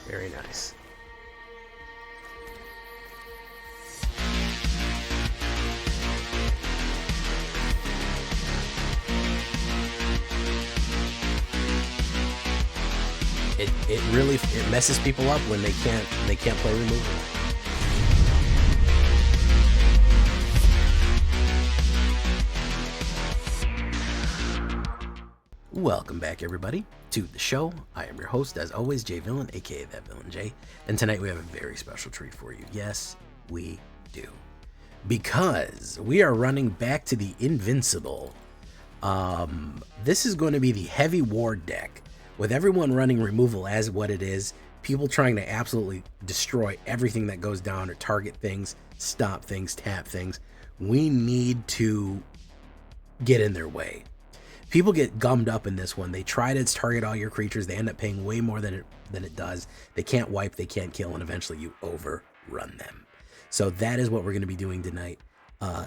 Very nice. It really messes people up when they can't play removal. Welcome back, everybody, to the show. I am your host, as always, Jay Villain, aka That Villain Jay, and tonight we have a very special treat for you. Yes, we do, because we are running back to the Invincible. This is going to be the heavy ward deck, with everyone running removal as what it is. People trying to absolutely destroy everything that goes down or target things, stop things, tap things. We need to get in their way. People get gummed up in this one. They try to target all your creatures. They end up paying way more than it does. They can't wipe, they can't kill, and eventually you overrun them. So that is what we're going to be doing tonight,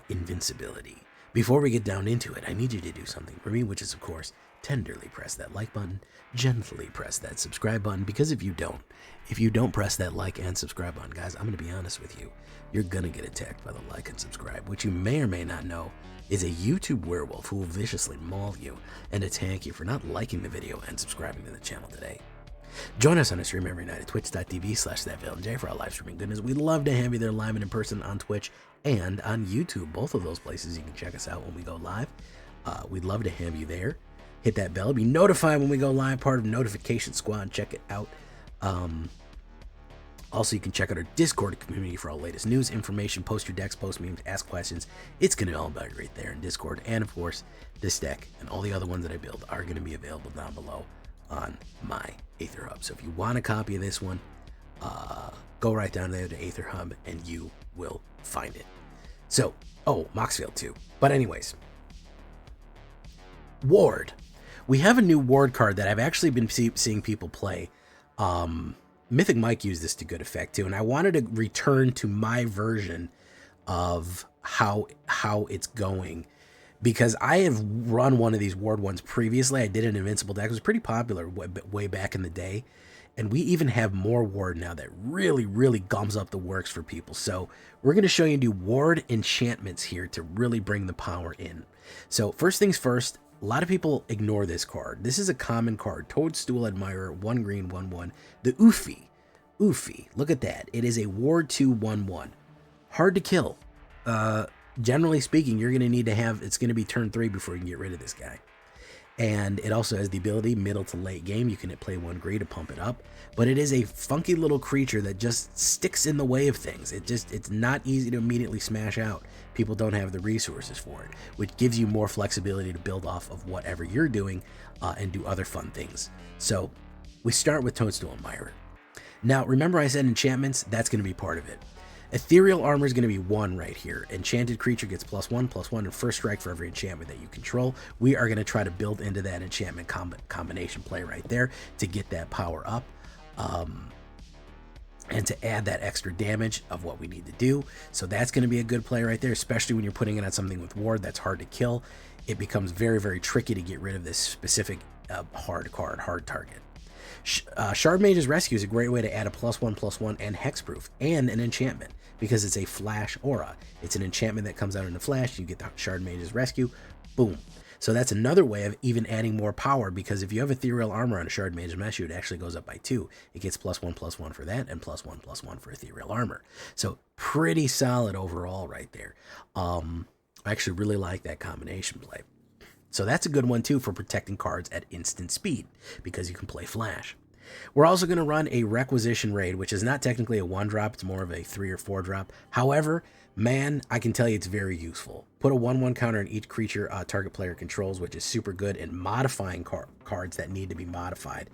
Invincibility. Before we get down into it, I need you to do something for me, which is, of course, tenderly press that like button, gently press that subscribe button, because if you don't press that like and subscribe button, guys, I'm going to be honest with you, you're going to get attacked by the like and subscribe, which you may or may not know is a YouTube werewolf who will viciously maul you and attack you for not liking the video and subscribing to the channel today. Join us on a stream every night at twitch.tv/thatvillainj for our live streaming goodness. We'd love to have you there live and in person on Twitch and on YouTube. Both of those places you can check us out when we go live. We'd love to have you there. Hit that bell, be notified when we go live, part of Notification Squad. Check it out. Also, you can check out our Discord community for all latest news, information, post your decks, post memes, ask questions. It's going to be all about right there in Discord. And of course, this deck and all the other ones that I build are going to be available down below on my AetherHub. So if you want a copy of this one, go right down there to AetherHub and you will find it. So, Moxfield too. But anyways, Ward. We have a new Ward card that I've actually been seeing people play. Mythic Mike used this to good effect too, and I wanted to return to my version of how it's going, because I have run one of these Ward ones previously. I did an Invincible deck. It was pretty popular way back in the day, and we even have more Ward now that really gums up the works for people. So we're going to show you to do Ward enchantments here to really bring the power in. So first things first, a lot of people ignore this card. This is a common card, Toadstool Admirer, 1 green, 1/1. The Oofy, look at that. It is a Ward 2, 1/1. Hard to kill. Generally speaking, you're going to need to have, it's going to be turn 3 before you can get rid of this guy. And it also has the ability, middle to late game, you can play 1 green to pump it up. But it is a funky little creature that just sticks in the way of things. It's not easy to immediately smash out. People don't have the resources for it, which gives you more flexibility to build off of whatever you're doing and do other fun things. So we start with Toadstool Admirer. Now, remember I said enchantments? That's going to be part of it. Ethereal Armor is going to be 1 right here. Enchanted creature gets +1/+1 and first strike for every enchantment that you control. We are going to try to build into that enchantment combination play right there to get that power up. And to add that extra damage of what we need to do. So that's going to be a good play right there, especially when you're putting it on something with Ward that's hard to kill. It becomes very tricky to get rid of this specific hard target. Shard Mage's Rescue is a great way to add a +1/+1 and hexproof and an enchantment, because it's a flash aura. It's an enchantment that comes out in a flash. You get the Shard Mage's Rescue, boom. So that's another way of even adding more power, because if you have Ethereal Armor on a Shard Mage's Rescue, it actually goes up by 2. It gets +1/+1 for that and +1/+1 for Ethereal Armor. So pretty solid overall right there. I actually really like that combination play. So that's a good one too for protecting cards at instant speed, because you can play flash. We're also going to run a Requisition Raid, which is not technically a 1-drop, it's more of a 3 or 4 drop. However, man, I can tell you it's very useful. Put a 1/1 counter on each creature target player controls, which is super good in modifying cards that need to be modified.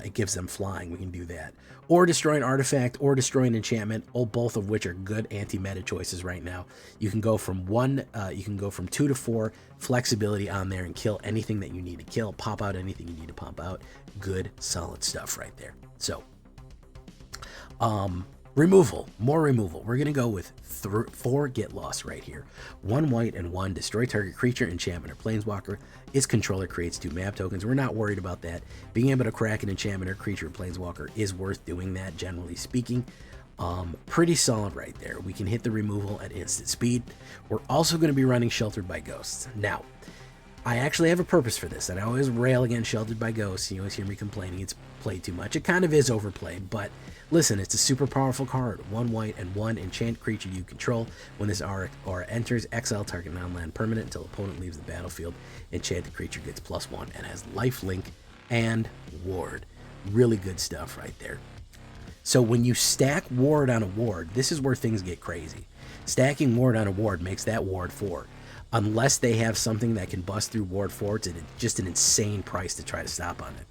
It gives them flying. We can do that. Or destroy an artifact or destroy an enchantment, both of which are good anti-meta choices right now. You can go from 2 to 4 flexibility on there and kill anything that you need to kill, pop out anything you need to pop out. Good, solid stuff right there. So, Removal, more removal. We're going to go with 4 Get Lost right here. 1 white and 1, destroy target creature, enchantment, or planeswalker. Its controller creates 2 map tokens. We're not worried about that. Being able to crack an enchantment or creature or planeswalker is worth doing that, generally speaking. Pretty solid right there. We can hit the removal at instant speed. We're also going to be running Sheltered by Ghosts. Now, I actually have a purpose for this, and I always rail against Sheltered by Ghosts. You always hear me complaining it's played too much. It kind of is overplayed, but listen, it's a super powerful card. 1 white and 1 enchant creature you control. When this aura enters, exile target non-land permanent until opponent leaves the battlefield. Enchanted creature gets +1 and has lifelink and ward. Really good stuff right there. So when you stack ward on a ward, this is where things get crazy. Stacking ward on a ward makes that ward 4. Unless they have something that can bust through ward 4, it's just an insane price to try to stop on it.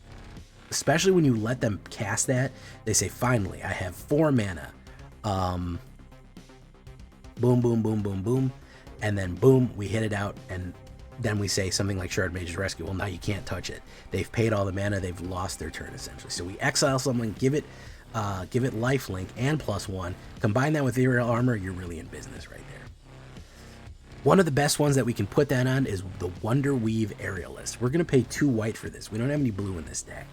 Especially when you let them cast that, they say, finally, I have 4 mana. Boom, boom, boom, boom, boom. And then boom, we hit it out, and then we say something like Shard Mage's Rescue. Well, now you can't touch it. They've paid all the mana, they've lost their turn, essentially. So we exile someone, give it lifelink and +1. Combine that with Ethereal Armor, you're really in business right there. One of the best ones that we can put that on is the Wonder Weave Aerialist. We're going to pay 2 white for this. We don't have any blue in this deck.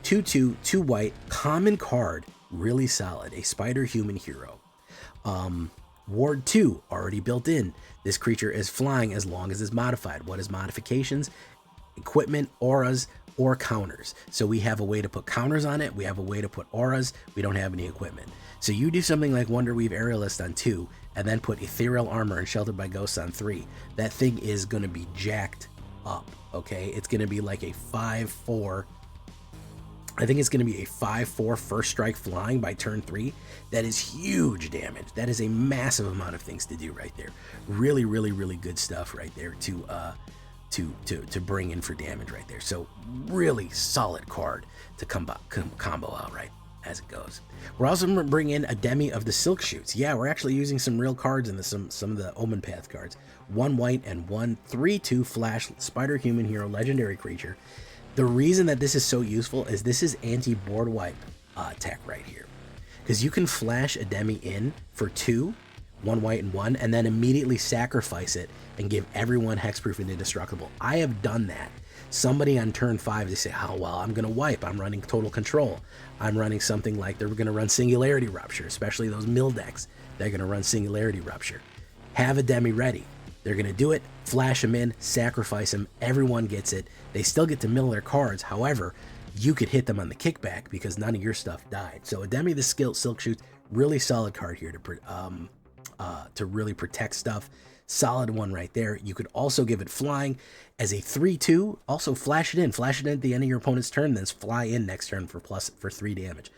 2/2, 2 white, common card, really solid. A Spider Human Hero. Ward 2, already built in. This creature is flying as long as it's modified. What is modifications? Equipment, auras, or counters. So we have a way to put counters on it. We have a way to put auras. We don't have any equipment. So you do something like Wonder Weave Aerialist on 2, and then put Ethereal Armor and Sheltered by Ghosts on 3. That thing is going to be jacked up, okay? It's going to be like a 5/4. I think it's going to be a 5/4 first strike flying by turn 3. That is huge damage. That is a massive amount of things to do right there. Really, really, really good stuff right there to bring in for damage right there. So really solid card to combo out right as it goes. We're also going to bring in a Demi of the Silk Shoots. Yeah, we're actually using some real cards in some of the Omen Path cards. 1 white and 1 3/2 flash Spider Human Hero legendary creature. The reason that this is so useful is this is anti-board wipe tech right here. Because you can flash a Demi in for 2, 1 white and 1, and then immediately sacrifice it and give everyone hexproof and indestructible. I have done that. Somebody on turn 5, they say, oh, well, I'm going to wipe. I'm running total control. I'm running something like they're going to run Singularity Rupture, especially those mill decks. They're going to run Singularity Rupture. Have a Demi ready. They're going to do it, flash them in, sacrifice them. Everyone gets it. They still get to mill their cards. However, you could hit them on the kickback because none of your stuff died. So a Demi the Silk Shoots, really solid card here to really protect stuff. Solid one right there. You could also give it flying as a 3/2. Also flash it in at the end of your opponent's turn, then fly in next turn for 3 damage.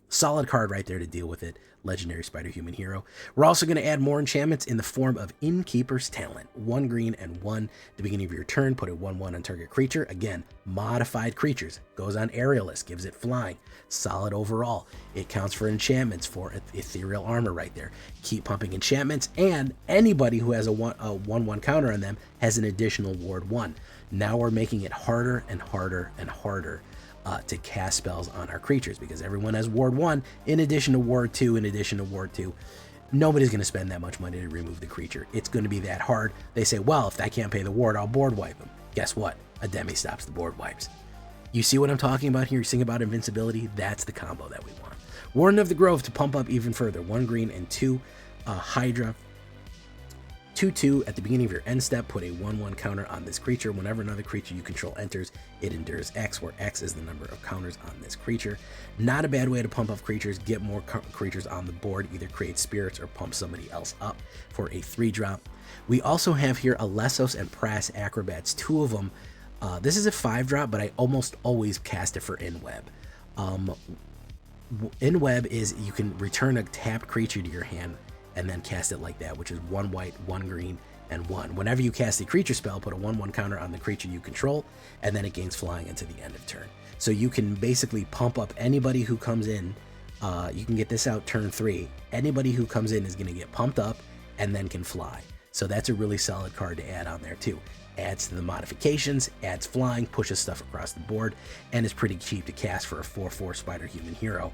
Solid card right there to deal with it. Legendary Spider Human Hero. We're also going to add more enchantments in the form of Innkeeper's Talent. 1 green and 1 at the beginning of your turn. Put a 1/1 on target creature. Again, modified creatures. Goes on Aerialist. Gives it flying. Solid overall. It counts for enchantments for Ethereal Armor right there. Keep pumping enchantments, and anybody who has a 1/1 counter on them has an additional ward 1. Now we're making it harder and harder and harder to cast spells on our creatures, because everyone has ward 1 in addition to ward 2 Nobody's going to spend that much money to remove the creature. It's going to be that hard. They say, well, if I can't pay the ward, I'll board wipe them. Guess what? A Demi stops the board wipes. You see what I'm talking about here? You sing about invincibility? That's the combo that we want. Warden of the Grove to pump up even further. 1 green and 2 Hydra. 2/2 at the beginning of your end step, put a 1/1 counter on this creature. Whenever another creature you control enters, it endures X, where X is the number of counters on this creature. Not a bad way to pump up creatures, get more creatures on the board, either create spirits or pump somebody else up for a 3-drop. We also have here Alessos and Prass Acrobats, 2 of them. This is a 5-drop, but I almost always cast it for InWeb. InWeb is you can return a tapped creature to your hand and then cast it like that, which is 1 white, 1 green, and 1. Whenever you cast a creature spell, put a 1/1 counter on the creature you control, and then it gains flying until the end of turn. So you can basically pump up anybody who comes in. You can get this out turn 3. Anybody who comes in is going to get pumped up and then can fly. So that's a really solid card to add on there too. Adds to the modifications, adds flying, pushes stuff across the board, and is pretty cheap to cast for a 4/4 Spider Human hero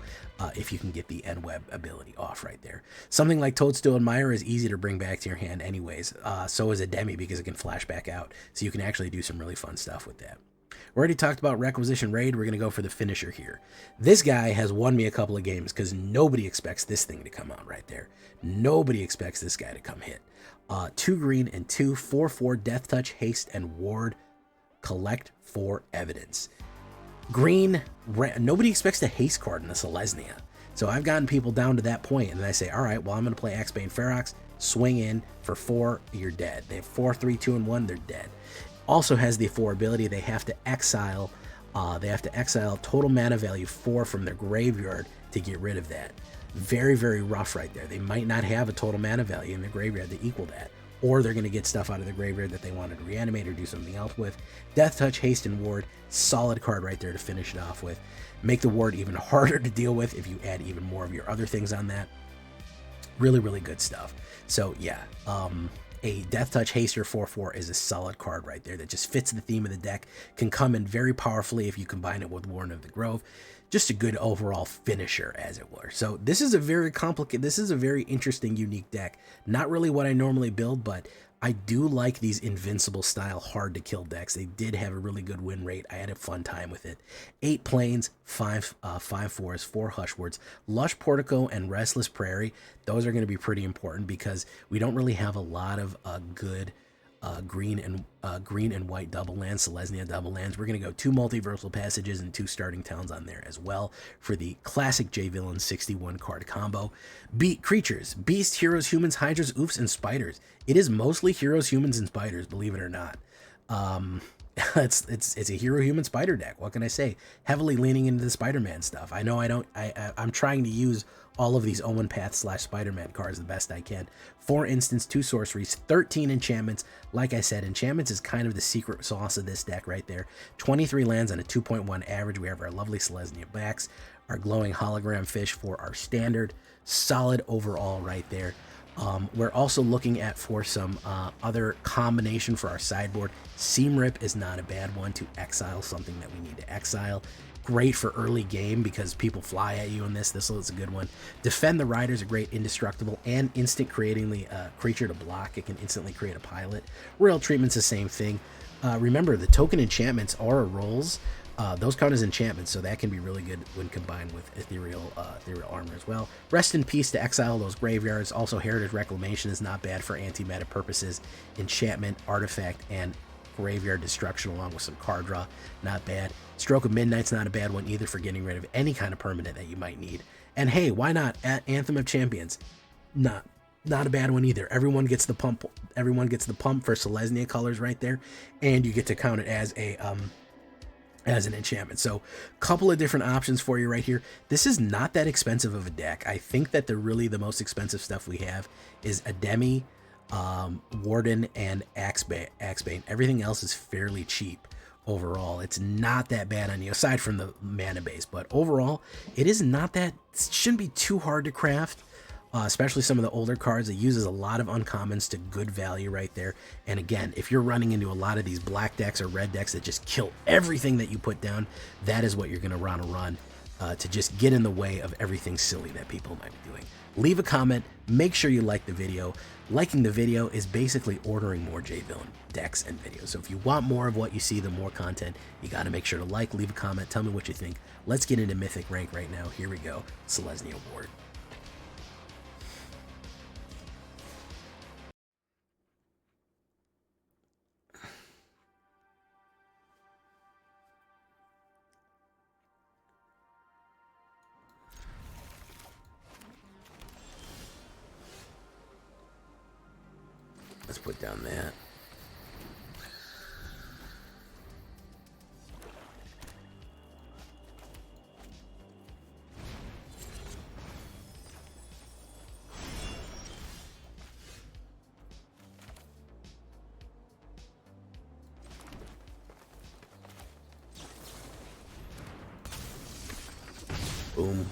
if you can get the N-Web ability off right there. Something like Toadstool Admirer is easy to bring back to your hand anyways. So is a Demi because it can flash back out. So you can actually do some really fun stuff with that. We already talked about Requisition Raid. We're going to go for the finisher here. This guy has won me a couple of games because nobody expects this thing to come out right there. Nobody expects this guy to come hit. 2 green and 2, 4/4 Death Touch, Haste, and Ward. Collect 4 evidence. Green, nobody expects the Haste card in the Selesnya. So I've gotten people down to that point, and I say, all right, well, I'm going to play Axebane Ferox, swing in for 4, you're dead. They have 4, 3, 2, and 1, they're dead. Also has the 4 ability, they have to exile total mana value 4 from their graveyard to get rid of that. Very, very rough right there. They might not have a total mana value in their graveyard to equal that, or they're going to get stuff out of the graveyard that they wanted to reanimate or do something else with. Death Touch, Haste, and Ward, solid card right there to finish it off with. Make the ward even harder to deal with if you add even more of your other things on that. Really, really good stuff. So yeah, a Death Touch Haster 4/4 is a solid card right there that just fits the theme of the deck, can come in very powerfully if you combine it with Warden of the Grove. Just a good overall finisher, as it were. So this is a very complicated, this is a very interesting, unique deck. Not really what I normally build, but I do like these Invincible style hard to kill decks. They did have a really good win rate. I had a fun time with it. 8 plains, 5 4s, 4 Hushwords, Lush Portico, and Restless Prairie. Those are going to be pretty important because we don't really have a lot of good green and white double lands, Selesnya double lands. We're going to go 2 multiversal passages and 2 starting towns on there as well for the classic J-Villain 61 card combo. Beat creatures, beasts, heroes, humans, hydras, oofs, and spiders. It is mostly heroes, humans, and spiders, believe it or not. It's a hero, human, spider deck. What can I say? Heavily leaning into the Spider-Man stuff. I know I'm trying to use all of these Omen Path / Spider-Man cards the best I can. 4 instants, 2 sorceries, 13 enchantments. Like I said, enchantments is kind of the secret sauce of this deck right there. 23 lands on a 2.1 average. We have our lovely Selesnya backs, our glowing hologram fish for our standard. Solid overall right there. We're also looking at for some other combination for our sideboard. Seam Rip is not a bad one to exile something that we need to exile. Great for early game because people fly at you in this. This is a good one. Defend the Rider is a great indestructible and instant creating the creature to block. It can instantly create a pilot. Royal Treatment's the same thing. Remember, the token enchantments are rolls. Those count as enchantments, so that can be really good when combined with ethereal armor as well. Rest in Peace to exile those graveyards. Also, Heritage Reclamation is not bad for anti-meta purposes. Enchantment, artifact, and graveyard destruction along with some card draw, not bad. Stroke of Midnight's not a bad one either for getting rid of any kind of permanent that you might need. And hey, why not at Anthem of Champions? Not a bad one either. Everyone gets the pump. Everyone gets the pump for Selesnya colors right there, and you get to count it as an enchantment. So couple of different options for you right here. This is not that expensive of a deck. I think that the most expensive stuff we have is a Demi, Warden, and Axebane. Everything else is fairly cheap overall. It's not that bad on you, aside from the mana base, but overall it is not that, it shouldn't be too hard to craft. Especially some of the older cards. It uses a lot of uncommons to good value right there. And again, if you're running into a lot of these black decks or red decks that just kill everything that you put down, that is what you're going to want to run to just get in the way of everything silly that people might be doing. Leave a comment. Make sure you like the video. Liking the video is basically ordering more J-Villain decks and videos. So if you want more of what you see, the more content, you got to make sure to like, leave a comment, tell me what you think. Let's get into Mythic rank right now. Here we go. Selesnya Ward. Let's put down that. Boom.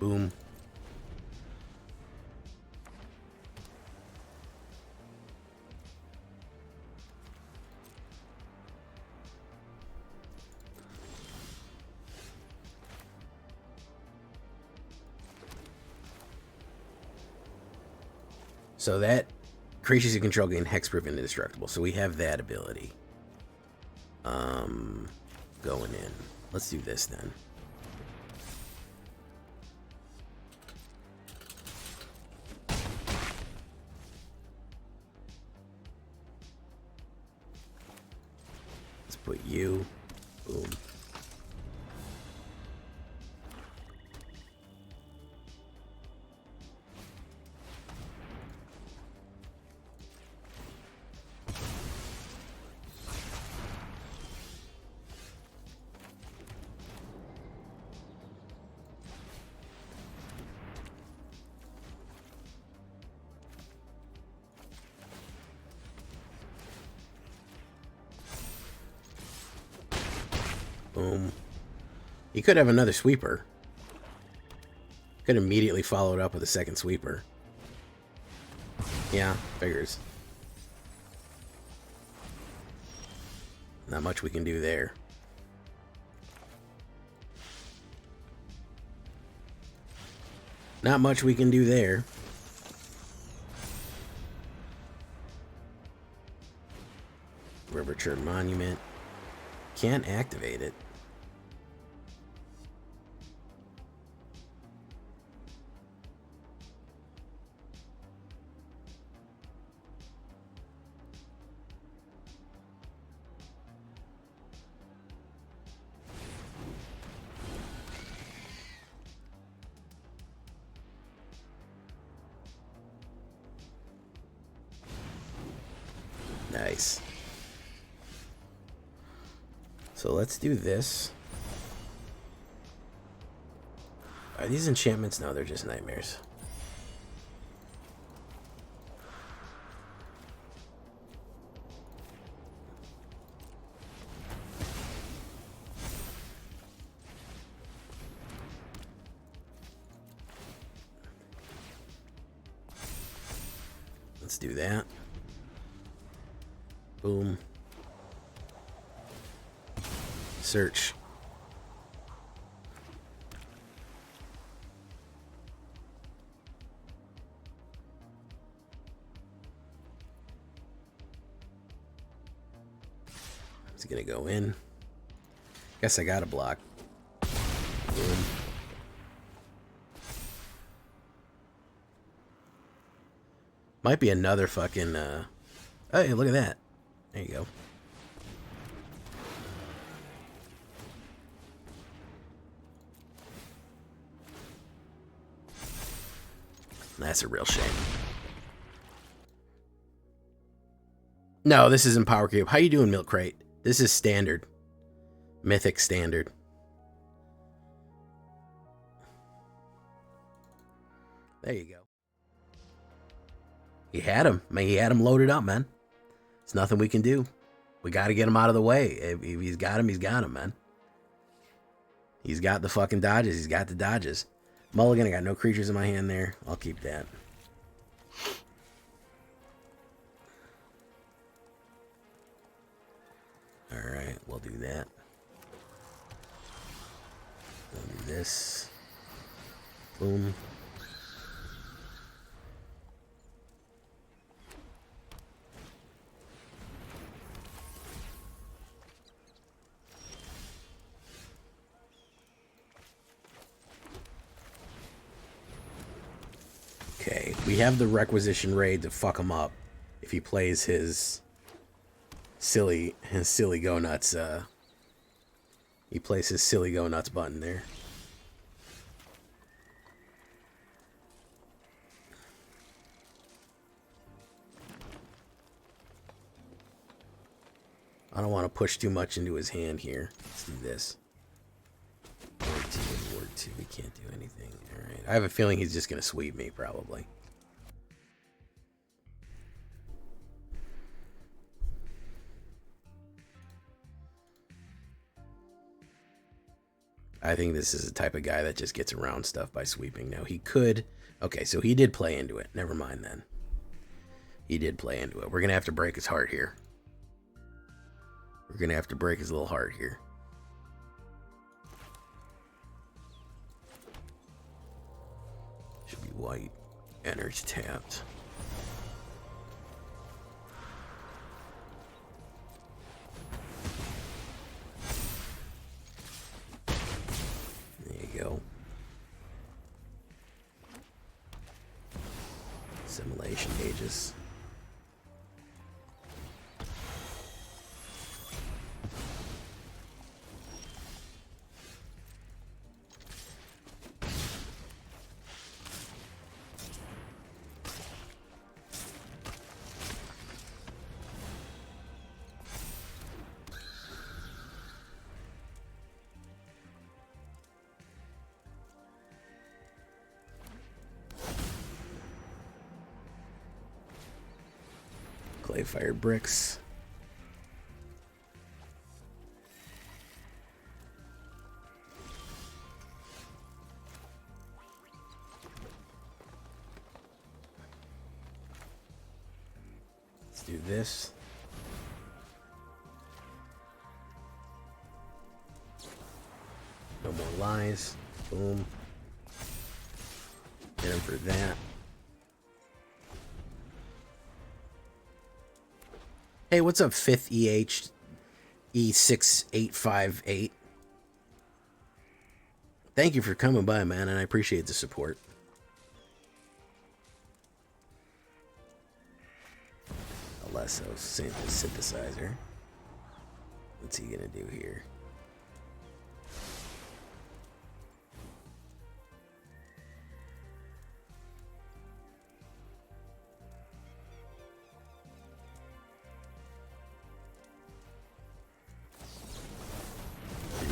Boom. So that creatures you control gain hexproof and indestructible. So we have that ability. Going in. Let's do this then. Let's put you. Boom. Boom. He could have another sweeper. Could immediately follow it up with a second sweeper. Yeah, figures. Not much we can do there. Not much we can do there. River Church Monument. Can't activate it. Nice. So let's do this. Are these enchantments? No, they're just nightmares. Let's do that. Boom. Search. It's gonna go in. Guess I got a block. Boom. Might be another fucking hey, look at that. There you go. That's a real shame. No, this isn't Power Cube. How you doing, Milk Crate? This is standard. Mythic standard. There you go. He had him. Man, he had him loaded up, man. It's nothing we can do. We got to get him out of the way. If he's got him, he's got him, man. He's got the fucking dodges. He's got the dodges. Mulligan, I got no creatures in my hand there. I'll keep that. Alright, we'll do that. We'll do this. Boom. Okay, we have the requisition raid to fuck him up if he plays his silly go nuts. He plays his silly go nuts button there. I don't want to push too much into his hand here. Let's do this. Ward 2, we can't do anything. Alright, I have a feeling he's just going to sweep me, probably. I think this is the type of guy that just gets around stuff by sweeping. Now, he could... Okay, so he did play into it. Never mind then. He did play into it. We're going to have to break his heart here. We're going to have to break his little heart here. Should be white. Energy tapped. There you go. Simulation gauges. Clay-fired bricks. Let's do this. No more lies. Boom. Hit him for that. Hey, what's up, 5th EH E6858? Thank you for coming by, man, and I appreciate the support. Alesso synthesizer. What's he gonna do here?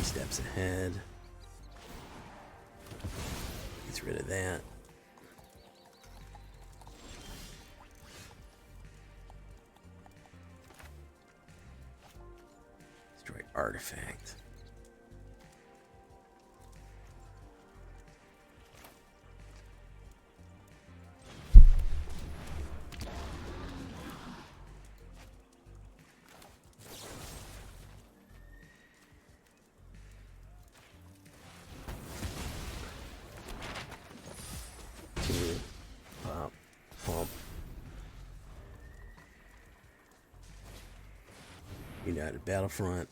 Steps ahead. Gets rid of that. Destroy artifact. United Battlefront.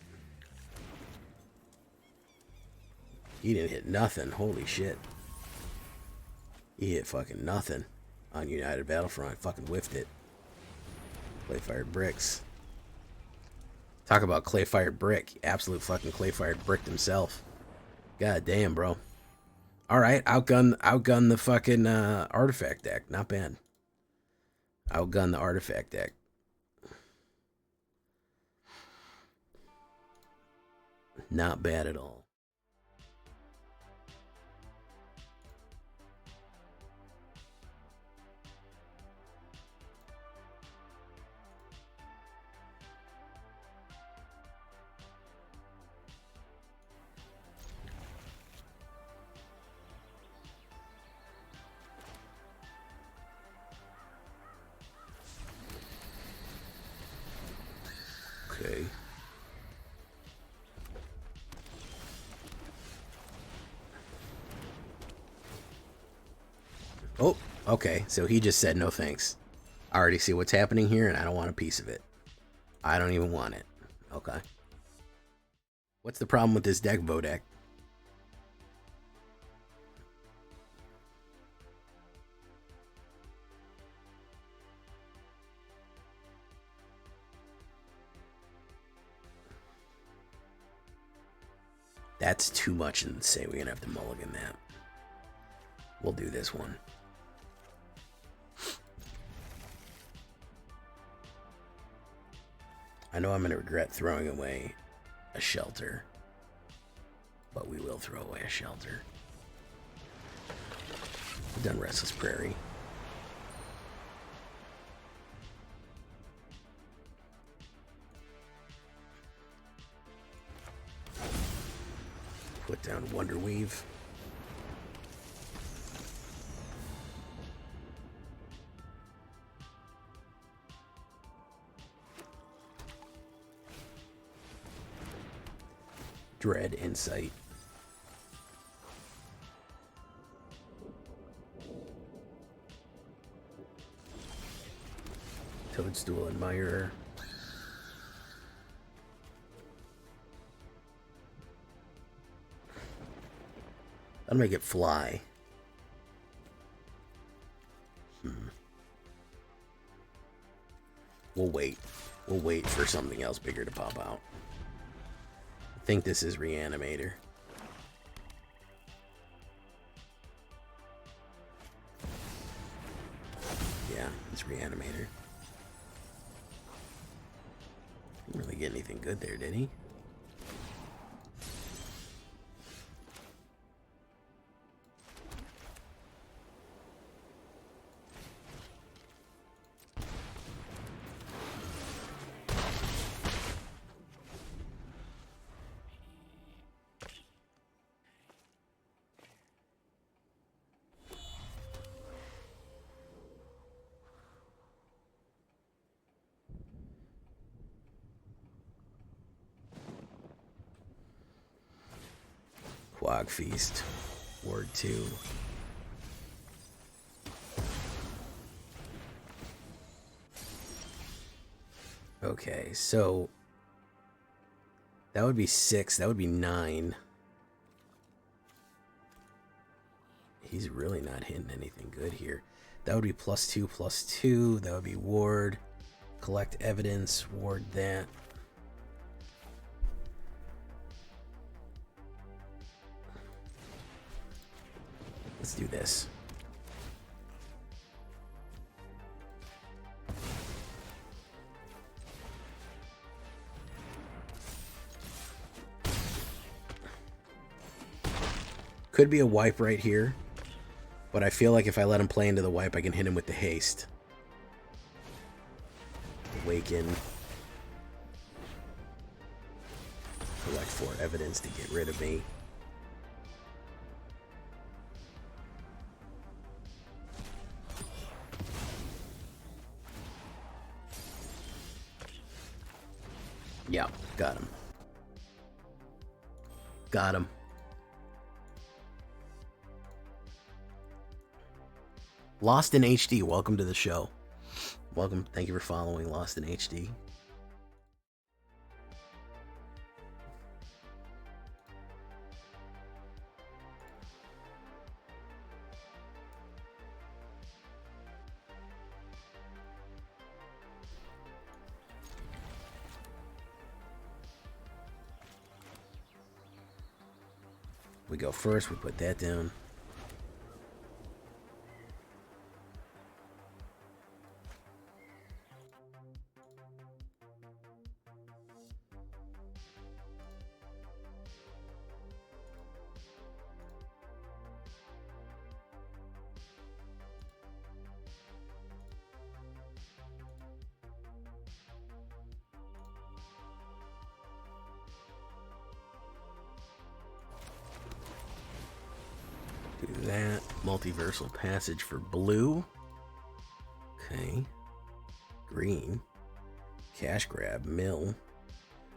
He didn't hit nothing. Holy shit. He hit fucking nothing on United Battlefront. Fucking whiffed it. Clay-fired bricks. Talk about clay-fired brick. Absolute fucking clay-fired brick himself. God damn, bro. Alright, outgun the fucking artifact deck. Not bad. Outgun the artifact deck. Not bad at all. Okay. Oh, okay. So he just said no thanks. I already see what's happening here, and I don't want a piece of it. I don't even want it. Okay. What's the problem with this deck, Vodek? That's too much to say. We're gonna have to mulligan that. We'll do this one. I know I'm gonna regret throwing away a shelter, but we will throw away a shelter. We've done Restless Prairie. Put down Wonder Weave. Dread Insight. Toadstool Admirer. I'll make it fly. We'll wait. We'll wait for something else bigger to pop out. I think this is Reanimator. Yeah, it's Reanimator. Didn't really get anything good there, did he? Quag Feast, Ward 2. Okay, so that would be 6, that would be 9. He's really not hitting anything good here. That would be +2/+2, that would be Ward. Collect evidence, Ward that. Let's do this. Could be a wipe right here, but I feel like if I let him play into the wipe, I can hit him with the haste. Awaken. Collect 4 evidence to get rid of me. Yeah, got him. Got him. Lost in HD, welcome to the show. Welcome, thank you for following Lost in HD. We go first, we put that down. Do that. Multiversal Passage for blue. Okay. Green. Cash grab. Mill.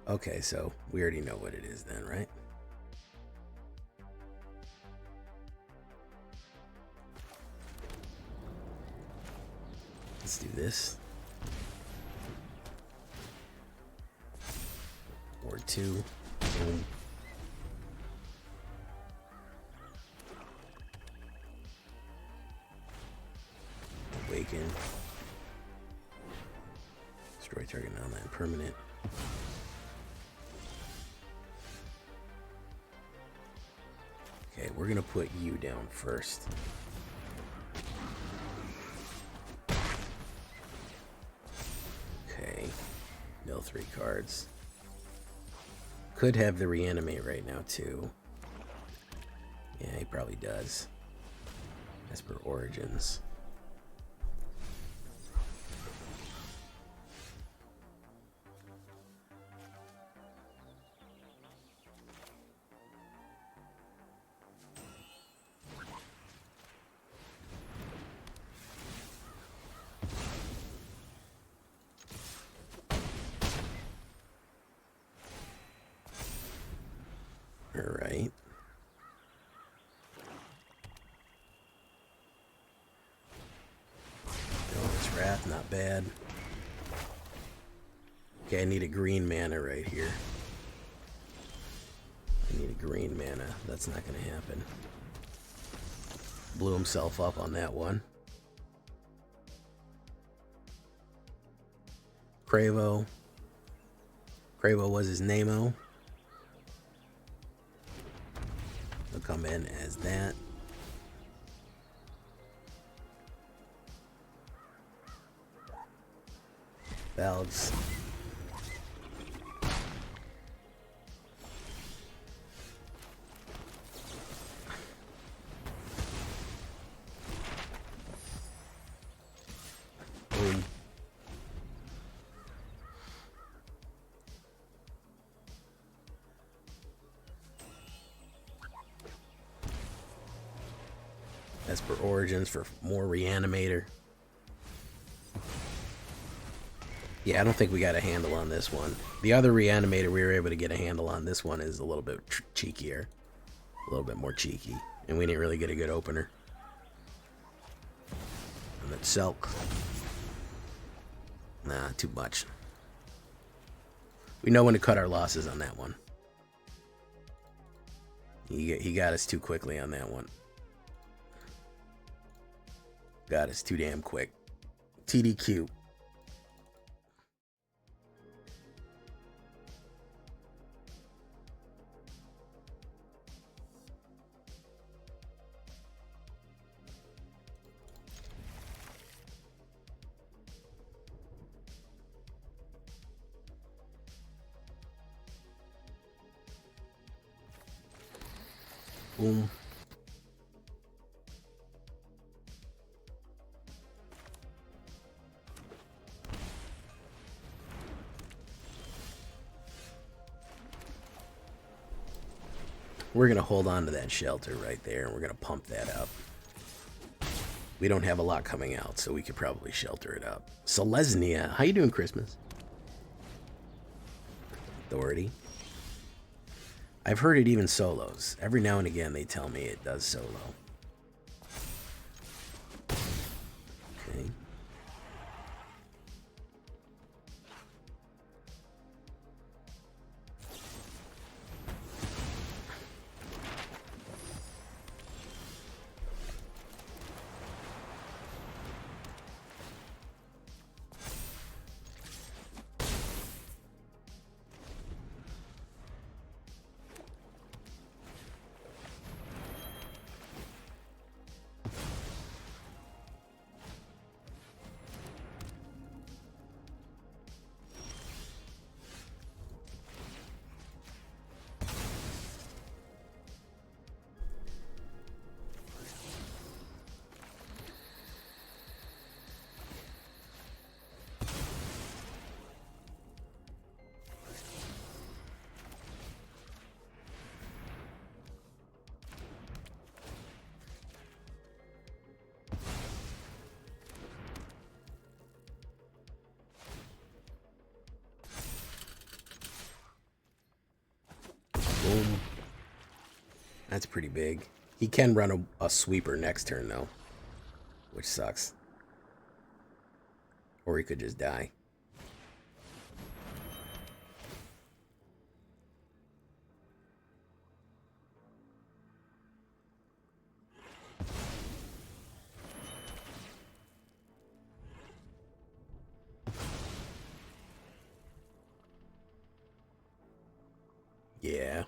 Okay, so we already know what it is then, right? Let's do this. Or 2. Boom. Awaken. Destroy target non-land permanent. Okay, we're gonna put you down first. Okay, mill 3 cards. Could have the reanimate right now too. Yeah, he probably does. As per Origins. Alright. This Wrath, not bad. Okay, I need a green mana right here. I need a green mana. That's not going to happen. Blew himself up on that one. Cravo. Cravo was his name-o. He'll come in as that. Valves. Boom. As per Origins for more Reanimator. Yeah, I don't think we got a handle on this one. The other Reanimator we were able to get a handle on. This one is a little bit cheekier. A little bit more cheeky. And we didn't really get a good opener. And that Selk. Nah, too much. We know when to cut our losses on that one. He got us too quickly on that one. Got us too damn quick. TDQ. Boom. We're going to hold on to that shelter right there, and we're going to pump that up. We don't have a lot coming out, so we could probably shelter it up. Selesnya. How you doing, Christmas? Authority. I've heard it even solos. Every now and again they tell me it does solo. Okay. Boom. That's pretty big. He can run a sweeper next turn, though, which sucks. Or he could just die. Yeah.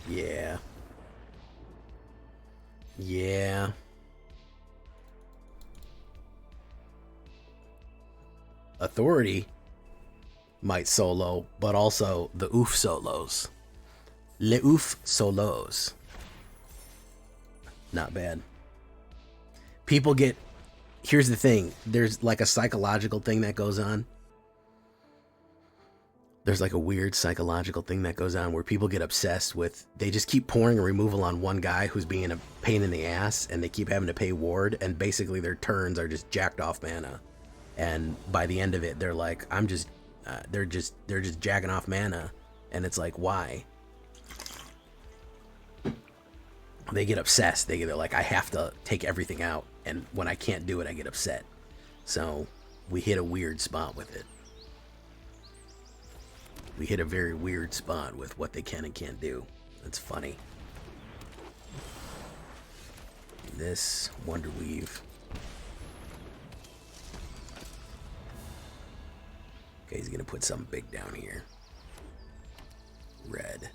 Yeah. Yeah. Authority might solo, but also the oof solos. Le oof solos. Not bad. People get... Here's the thing. There's like a psychological thing that goes on. There's like a weird psychological thing that goes on where people get obsessed with, they just keep pouring a removal on one guy who's being a pain in the ass, and they keep having to pay ward, and basically their turns are just jacked off mana. And by the end of it, they're like, I'm just They're just jacking off mana, and it's like, why? They get obsessed. They're like, I have to take everything out, and when I can't do it, I get upset. So we hit a weird spot with it. We hit a very weird spot with what they can and can't do. It's funny. This Wonder Weave. Okay, he's gonna put something big down here. Red.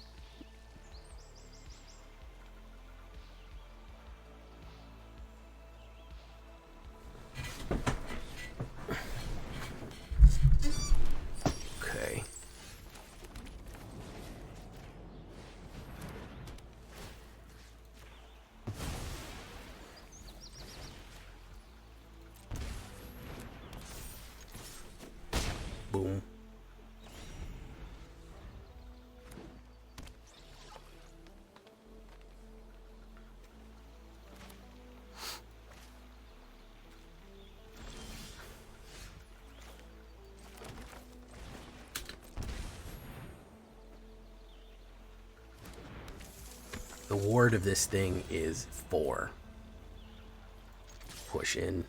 Okay. Boom. The ward of this thing is 4. Push in.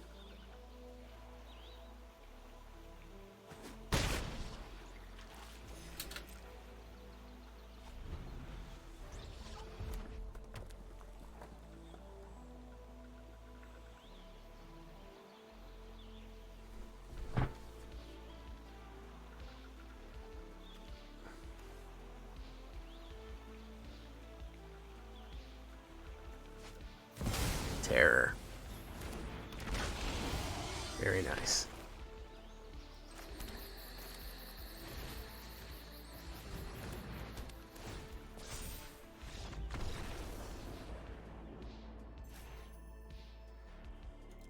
Terror. Very nice.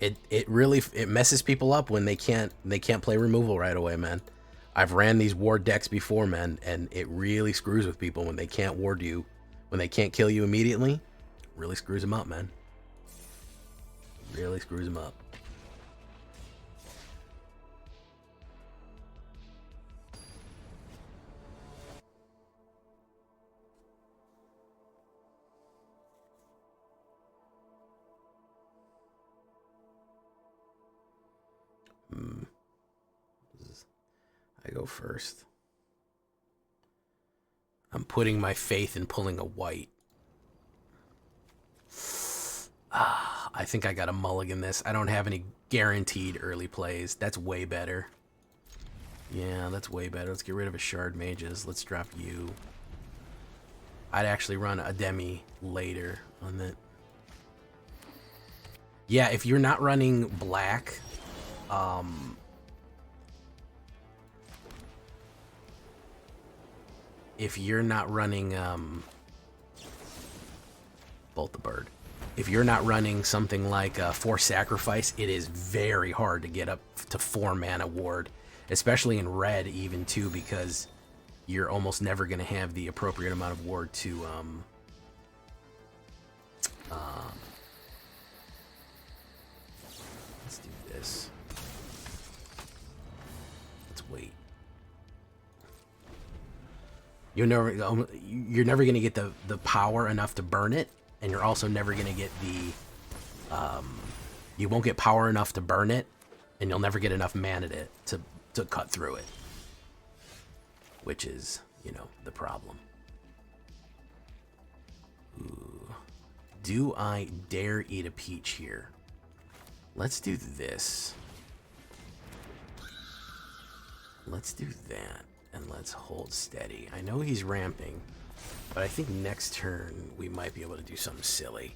It really messes people up when they can't play removal right away, man. I've ran these ward decks before, man, and it really screws with people when they can't ward you, when they can't kill you immediately. Really screws them up, man. Really screws them up. I go first. I'm putting my faith in pulling a white. I think I got a mulligan this. I don't have any guaranteed early plays. That's way better. Yeah, that's way better. Let's get rid of a Shard Mages. Let's drop you. I'd actually run a Demi later on that. Yeah, if you're not running black, if you're not running Bolt the Bird. If you're not running something like Force Sacrifice, it is very hard to get up to 4 mana ward, especially in red even too, because you're almost never going to have the appropriate amount of ward to let's do this. Let's wait. You're never going to get the power enough to burn it, and you're also never going to get the you won't get power enough to burn it, and you'll never get enough mana to cut through it, which is, you know, the problem. Ooh. Do I dare eat a peach here? Let's do this. Let's do that, and let's hold steady. I know he's ramping, but I think next turn we might be able to do something silly.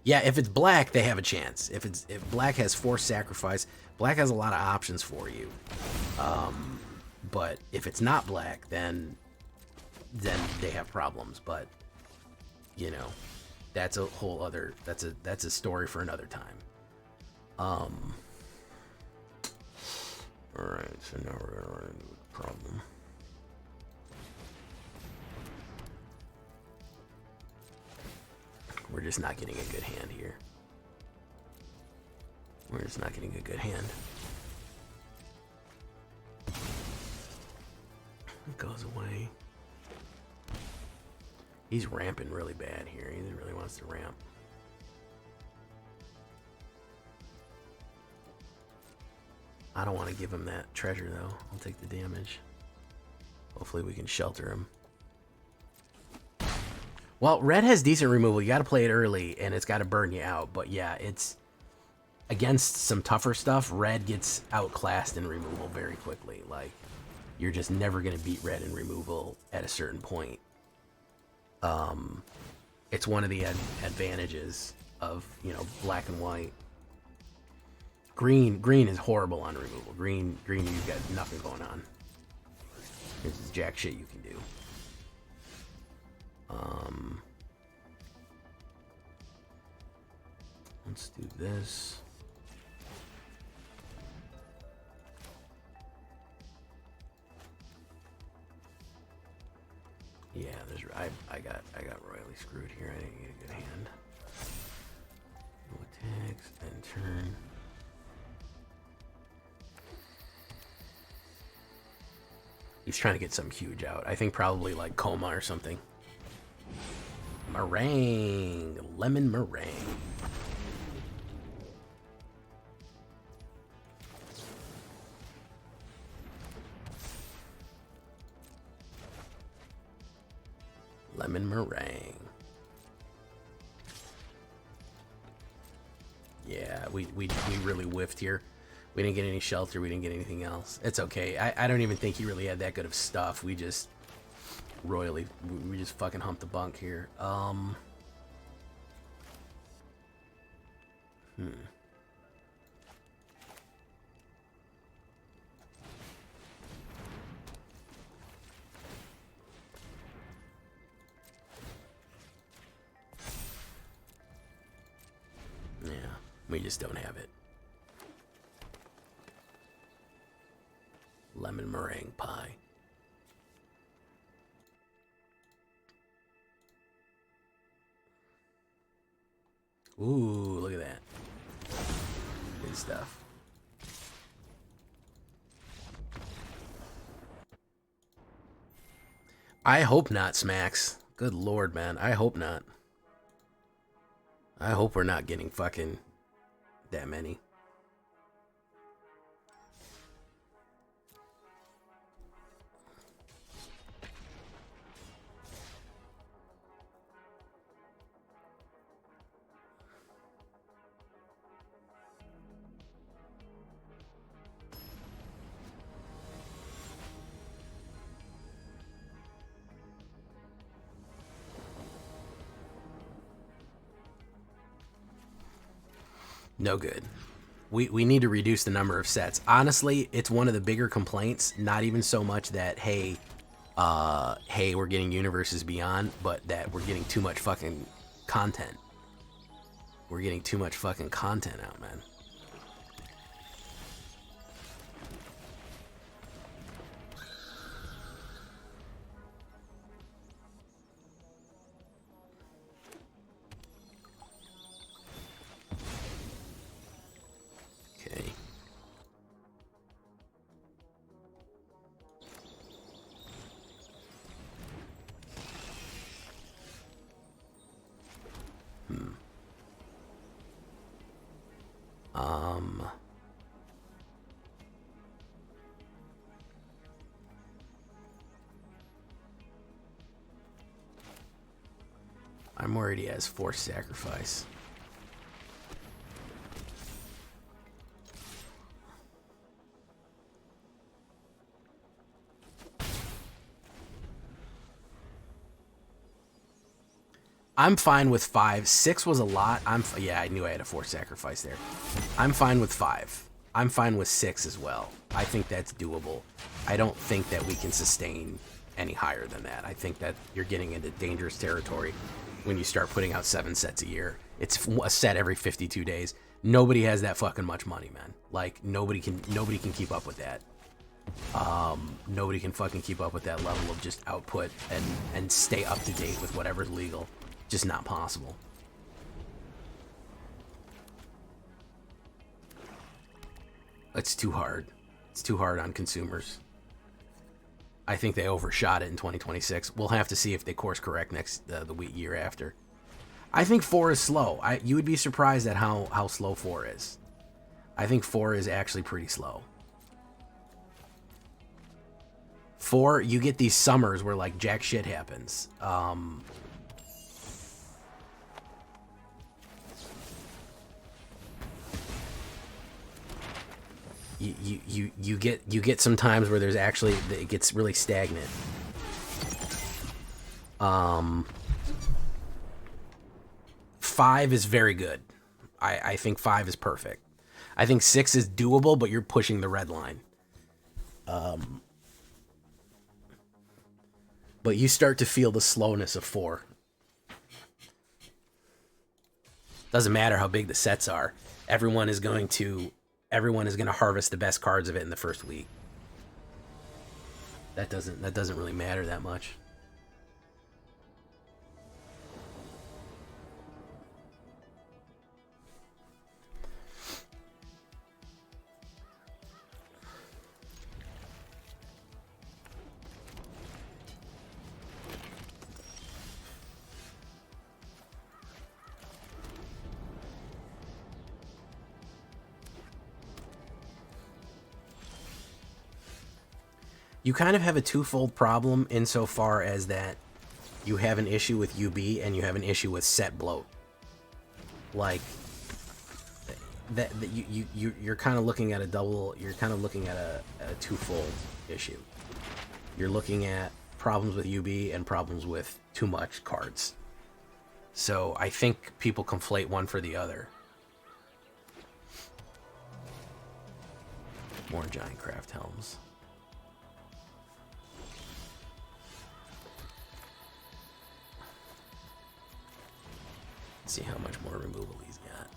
Yeah, if it's black, they have a chance. If black has Force Sacrifice, black has a lot of options for you. But if it's not black, then they have problems. But you know, that's a whole other that's a story for another time. All right, so now we're gonna run into a problem. We're just not getting a good hand here. We're just not getting a good hand. It goes away. He's ramping really bad here. He really wants to ramp. I don't want to give him that treasure, though. I'll take the damage. Hopefully we can shelter him. Well, red has decent removal. You got to play it early, and it's got to burn you out. But yeah, it's against some tougher stuff. Red gets outclassed in removal very quickly. Like, you're just never going to beat red in removal at a certain point. It's one of the advantages of, you know, black and white. Green is horrible on removal. Green, you've got nothing going on. There's jack shit you can do. Let's do this. Yeah, I got royally screwed here. I didn't get a good hand. No attacks, then turn. He's trying to get something huge out. I think probably like coma or something. Meringue. Lemon meringue. Lemon meringue. Yeah, we really whiffed here. We didn't get any shelter. We didn't get anything else. It's okay. I don't even think he really had that good of stuff. We just royally, we just fucking humped the bunk here. Yeah, we just don't have it. Lemon meringue pie. Ooh, look at that. Good stuff. I hope not, Smacks. Good lord, man. I hope not. I hope we're not getting fucking that many. No good. We need to reduce the number of sets. Honestly, it's one of the bigger complaints. Not even so much that, hey, we're getting Universes Beyond, but that we're getting too much fucking content. We're getting too much fucking content out, man. I'm worried he has forced sacrifice. I'm fine with 5. 6 was a lot. Yeah, I knew I had a forced sacrifice there. I'm fine with 5. I'm fine with 6 as well. I think that's doable. I don't think that we can sustain any higher than that. I think that you're getting into dangerous territory when you start putting out 7 sets a year. It's a set every 52 days. Nobody has that fucking much money, man. Like, nobody can keep up with that. Nobody can fucking keep up with that level of just output and stay up to date with whatever's legal. Just not possible. It's too hard. It's too hard on consumers. I think they overshot it in 2026. We'll have to see if they course correct next the year after. I think 4 is slow. You would be surprised at how slow 4 is. I think 4 is actually pretty slow. 4, you get these summers where like jack shit happens. You get some times where there's actually, it gets really stagnant. 5 is very good. I think 5 is perfect. I think 6 is doable, but you're pushing the red line. But you start to feel the slowness of 4. Doesn't matter how big the sets are. Everyone is going to harvest the best cards of it in the first week. That doesn't really matter that much. You kind of have a twofold problem insofar as that you have an issue with UB and you have an issue with set bloat. Like that you're kind of looking at a double. You're kind of looking at a twofold issue. You're looking at problems with UB and problems with too much cards. So I think people conflate one for the other. More giant craft helms. See how much more removal he's got.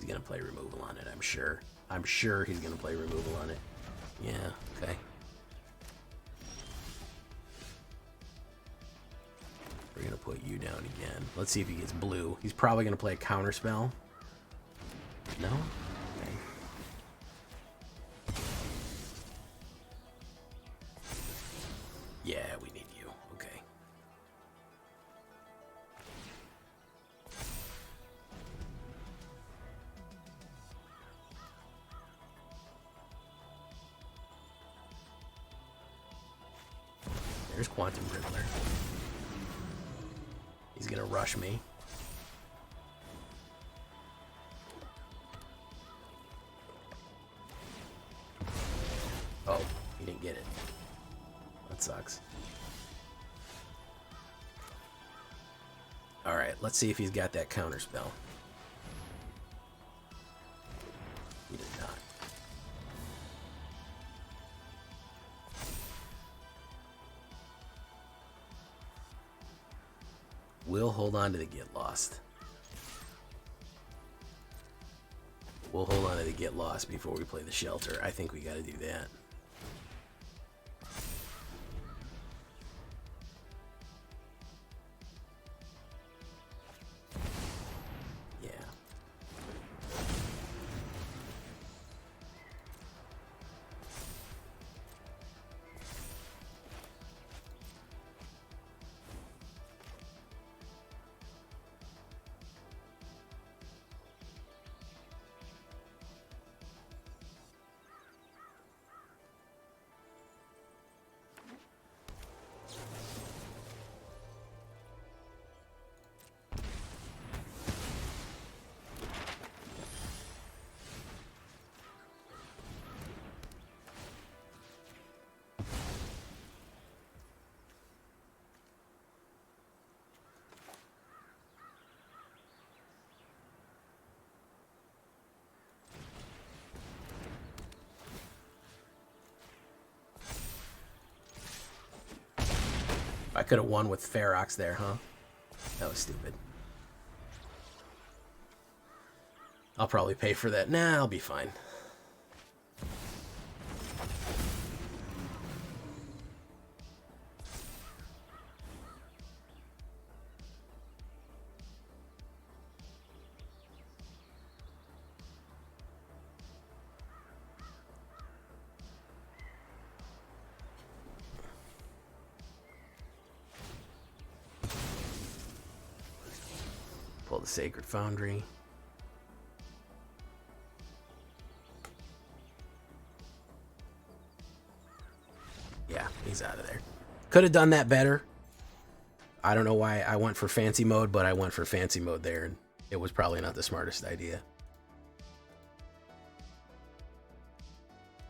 He's gonna play removal on it, I'm sure. I'm sure he's gonna play removal on it. Yeah, okay. We're going to put you down again. Let's see if he gets blue. He's probably going to play a counter spell. No? Okay. Yeah, we need you. Okay. There's Quantum Riddler. He's gonna rush me. Oh, he didn't get it. That sucks. Alright, let's see if he's got that counter spell. He did not. We'll hold on to the Get Lost. We'll hold on to the Get Lost before we play the Shelter. I think we gotta do that. Yeah. I could have won with Ferox there, huh? That was stupid. I'll probably pay for that. Nah, I'll be fine. Sacred Foundry. Yeah, he's out of there. Could have done that better. I don't know why I went for fancy mode, but I went for fancy mode there, and it was probably not the smartest idea.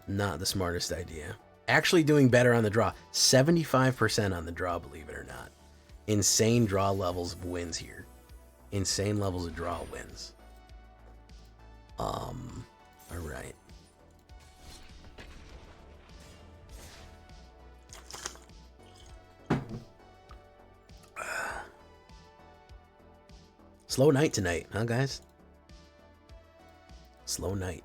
Not the smartest idea. Actually doing better on the draw. 75% on the draw, believe it or not. Insane draw levels of wins here. Insane levels of draw wins. All right. Slow night tonight, huh, guys? Slow night.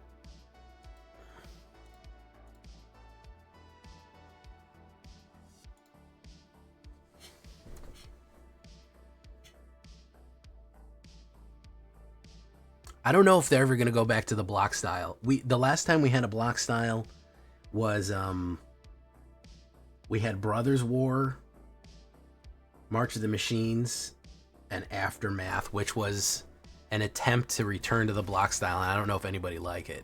I don't know if they're ever going to go back to the block style. The last time we had a block style was we had Brothers War, March of the Machines, and Aftermath, which was an attempt to return to the block style. And I don't know if anybody liked it.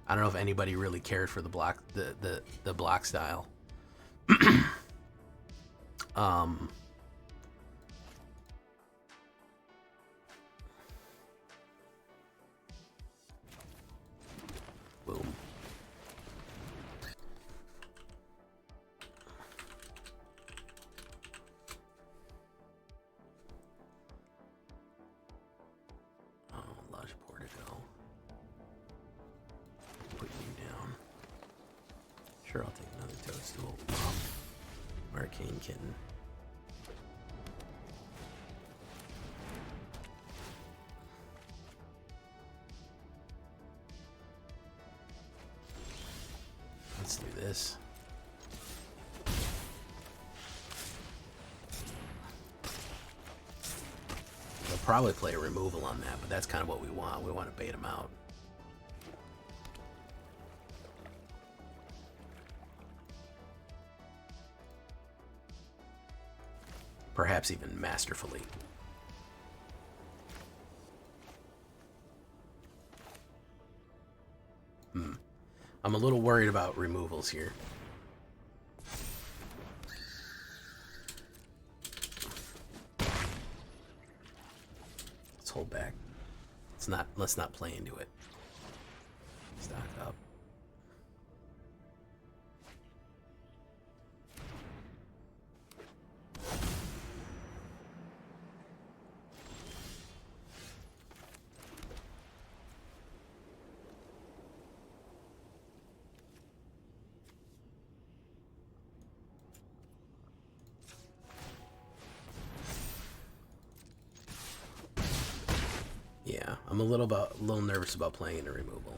I don't know if anybody really cared for the block the block style. Boom. Oh, Lodge Portico. Put you down. Sure, I'll take another Toadstool. Arcane Kitten. Let's do this. They'll probably play a removal on that, but that's kind of what we want. We want to bait them out. Perhaps even masterfully. I'm a little worried about removals here. Let's hold back. Let's not play into it. Stock up. Yeah, I'm a little nervous about playing into removal.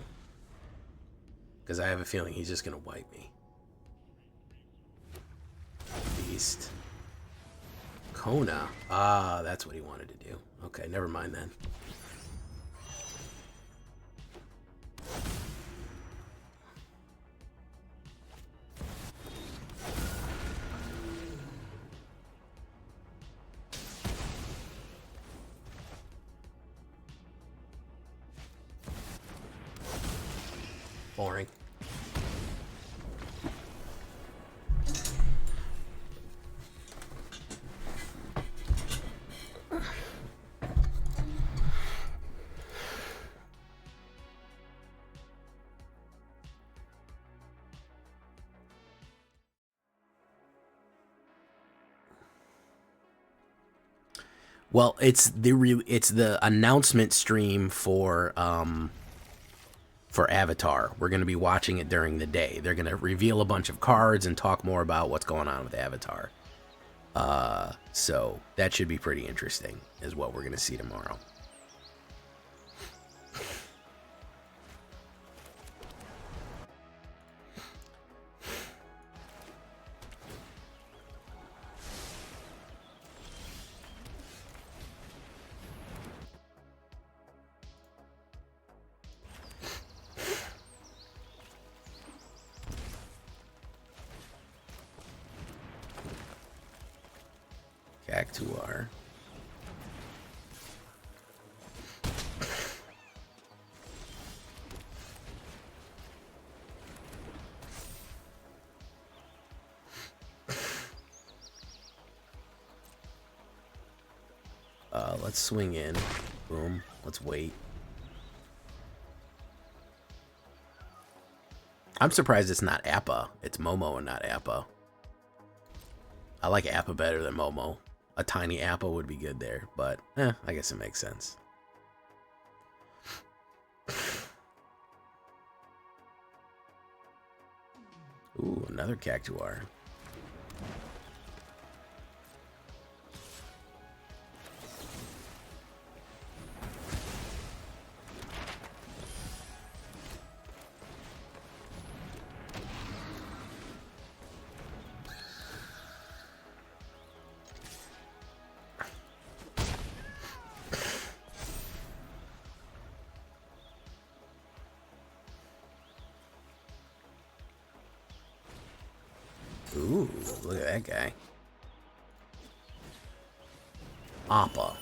Because I have a feeling he's just going to wipe me. Beast. Kona. Ah, that's what he wanted to do. Okay, never mind then. Boring. Well, it's the announcement stream for Avatar. We're going to be watching it during the day. They're going to reveal a bunch of cards and talk more about what's going on with Avatar. So that should be pretty interesting, is what we're going to see tomorrow. Cactuar. let's swing in. Boom. Let's wait. I'm surprised it's not Appa. It's Momo and not Appa. I like Appa better than Momo. A tiny Appa would be good there, but I guess it makes sense. Ooh, another Cactuar. Ooh, look at that guy. Appa.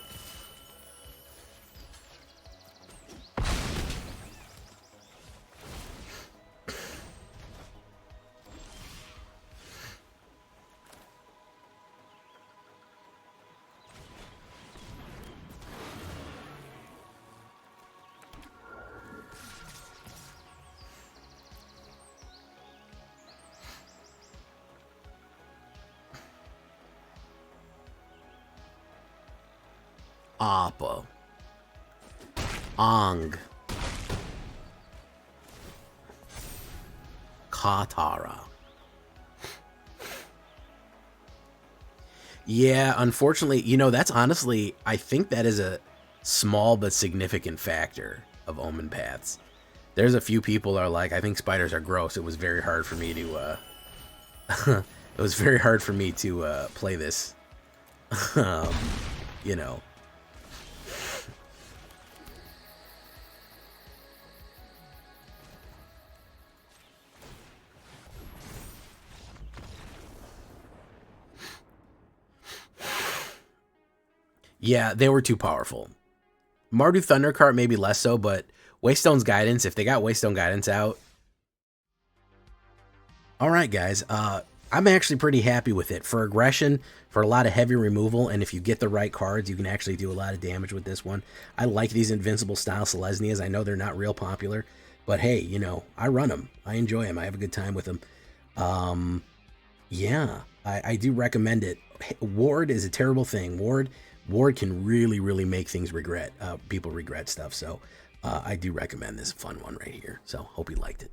Appa. Ang. Katara. Yeah, unfortunately, you know, that's honestly, I think that is a small but significant factor of Omen Paths. There's a few people that are like, I think spiders are gross. It was very hard for me to, it was very hard for me to play this, you know. Yeah, they were too powerful. Mardu Thundercart maybe less so, but Waystone's Guidance, if they got Waystone Guidance out. Alright guys, I'm actually pretty happy with it. For aggression, for a lot of heavy removal, and if you get the right cards, you can actually do a lot of damage with this one. I like these Invincible style Selesnyas. I know they're not real popular, but hey, you know, I run them. I enjoy them. I have a good time with them. Yeah, I do recommend it. Ward is a terrible thing. Ward can really make things people regret stuff. So I do recommend this fun one right here. So hope you liked it.